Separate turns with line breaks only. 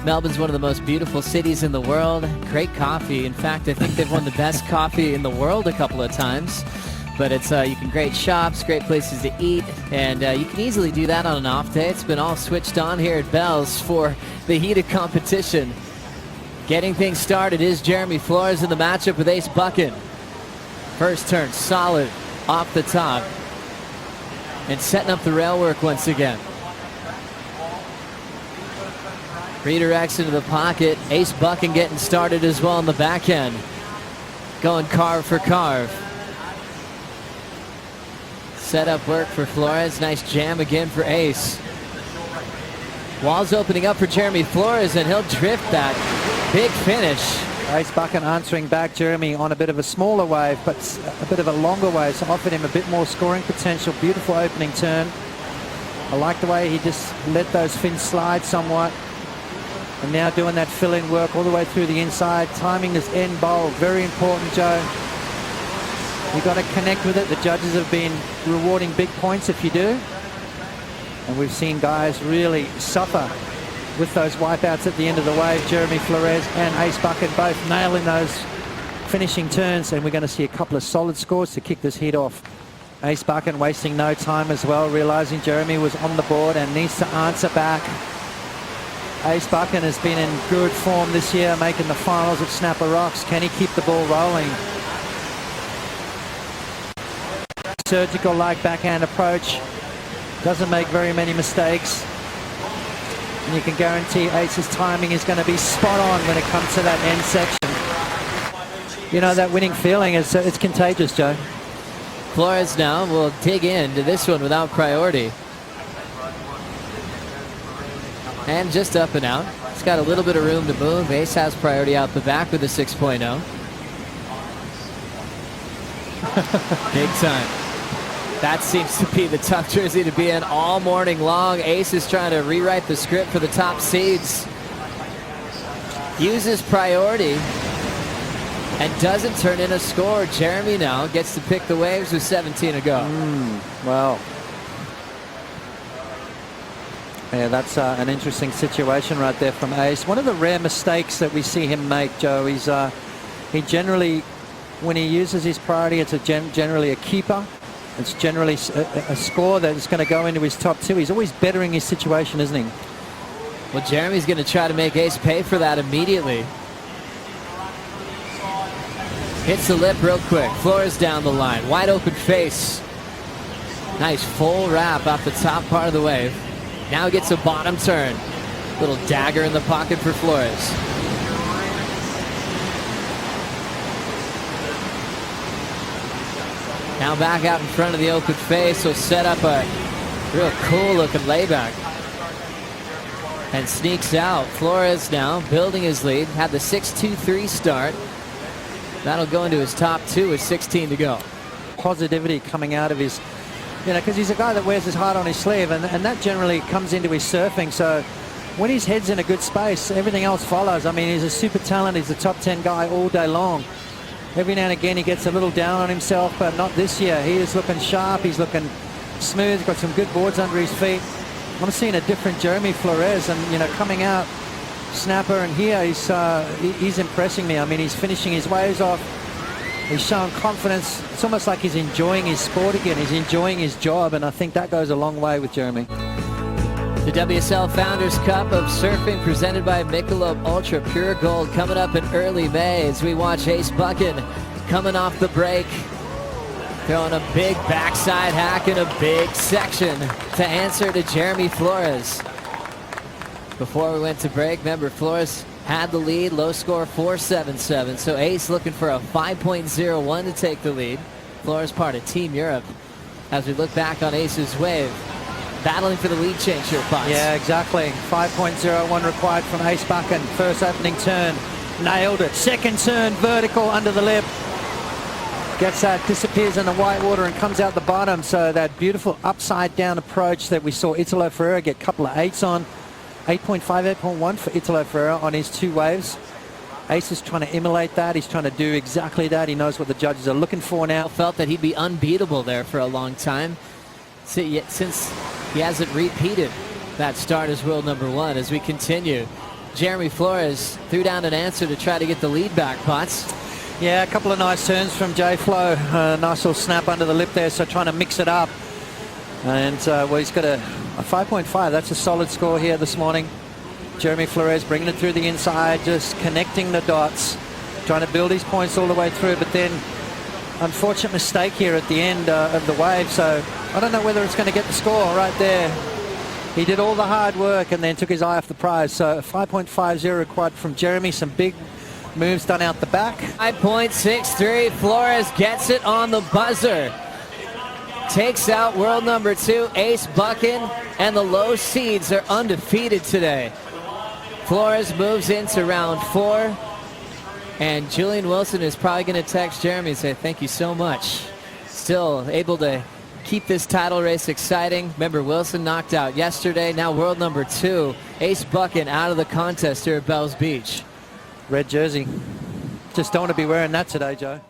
Melbourne's one of the most beautiful cities in the world. Great coffee. In fact, I think they've won the best coffee in the world a couple of times. But it's you can great shops, great places to eat, and you can easily do that on an off day. It's been all switched on here at Bell's for the heated competition. Getting things started is Jeremy Flores in the matchup with Ace Buchan. First turn solid off the top and setting up the rail work once again. Redirects into the pocket. Ace Buchan getting started as well on the back end. Going carve for carve. Set up work for Flores. Nice jam again for Ace. Walls opening up for Jeremy Flores, and he'll drift that. Big finish.
Ace Buchan answering back Jeremy on a bit of a smaller wave, but a bit of a longer wave, so offered him a bit more scoring potential. Beautiful opening turn. I like the way he just let those fins slide somewhat. And now doing that fill-in work all the way through the inside. Timing this end bowl, very important, Joe. You've got to connect with it. The judges have been rewarding big points if you do. And we've seen guys really suffer with those wipeouts at the end of the wave. Jeremy Flores and Ace Buchan both nailing those finishing turns. And we're going to see a couple of solid scores to kick this heat off. Ace Buchan wasting no time as well, realizing Jeremy was on the board and needs to answer back. Ace Buchan has been in good form this year, making the finals at Snapper Rocks. Can he keep the ball rolling? Surgical-like backhand approach. Doesn't make very many mistakes. And you can guarantee Ace's timing is going to be spot on when it comes to that end section. You know, that winning feeling, is it's contagious, Joe.
Flores now will dig into this one without priority. And just up and out. It's got a little bit of room to move. Ace has priority out the back with a 6.0. Big time. That seems to be the tough jersey to be in all morning long. Ace is trying to rewrite the script for the top seeds. Uses priority and doesn't turn in a score. Jeremy now gets to pick the waves with 17 to go.
Well, yeah, that's an interesting situation right there from Ace. One of the rare mistakes that we see him make, Joe, is he generally, when he uses his priority, it's generally a keeper. It's generally a score that is going to go into his top two. He's always bettering his situation, isn't he?
Well, Jeremy's going to try to make Ace pay for that immediately. Hits the lip real quick. Flores down the line. Wide open face. Nice full wrap off the top part of the wave. Now gets a bottom turn. Little dagger in the pocket for Flores. Now back out in front of the open face, will set up a real cool looking layback. And sneaks out. Flores now building his lead. Had the 6-2-3 start. That'll go into his top two with 16 to go.
Positivity coming out of his, you know, because he's a guy that wears his heart on his sleeve, and that generally comes into his surfing. So when his head's in a good space, everything else follows. I mean, he's a super talent. He's a top 10 guy all day long. Every now and again he gets a little down on himself, but not this year. He is looking sharp. He's looking smooth. He's got some good boards under his feet. I'm seeing a different Jeremy Flores, and, you know, coming out snapper, and here he's impressing me. I mean, he's finishing his waves off. He's showing confidence. It's almost like he's enjoying his sport again. He's enjoying his job, and I think that goes a long way with Jeremy.
The WSL Founders Cup of Surfing presented by Michelob Ultra Pure Gold coming up in early May as we watch Ace Buchan coming off the break, throwing a big backside hack in a big section to answer to Jeremy Flores. Before we went to break, remember, Flores had the lead, low score 4-7-7. So Ace looking for a 5.01 to take the lead. Flores part of Team Europe as we look back on Ace's wave. Battling for the lead change here, Potts.
Yeah, exactly. 5.01 required from Ace Buchan. First opening turn, nailed it. Second turn, vertical under the lip. Gets that, disappears in the white water and comes out the bottom. So that beautiful upside down approach that we saw Italo Ferreira get a couple of 8s on. 8.5, 8.1 for Italo Ferreira on his two waves. Ace is trying to emulate that. He's trying to do exactly that. He knows what the judges are looking for now.
Felt that he'd be unbeatable there for a long time. Since he hasn't repeated that start as world number one. As we continue, Jeremy Flores threw down an answer to try to get the lead back, Potts.
Yeah, a couple of nice turns from J Flo. Nice little snap under the lip there, so trying to mix it up. And well, he's got a 5.5. That's a solid score here this morning. Jeremy Flores bringing it through the inside, just connecting the dots, trying to build his points all the way through, but then unfortunate mistake here at the end of the wave. So I don't know whether it's going to get the score right there. He did all the hard work and then took his eye off the prize. So a 5.50 required from Jeremy. Some big moves done out the back.
5.63. Flores gets it on the buzzer. Takes out world number 2, Ace Buchan, and the low seeds are undefeated today. Flores moves into round 4, and Julian Wilson is probably going to text Jeremy and say, thank you so much. Still able to keep this title race exciting. Remember, Wilson knocked out yesterday. Now world number 2, Ace Buchan, out of the contest here at Bells Beach.
Red jersey. Just don't want to be wearing that today, Joe.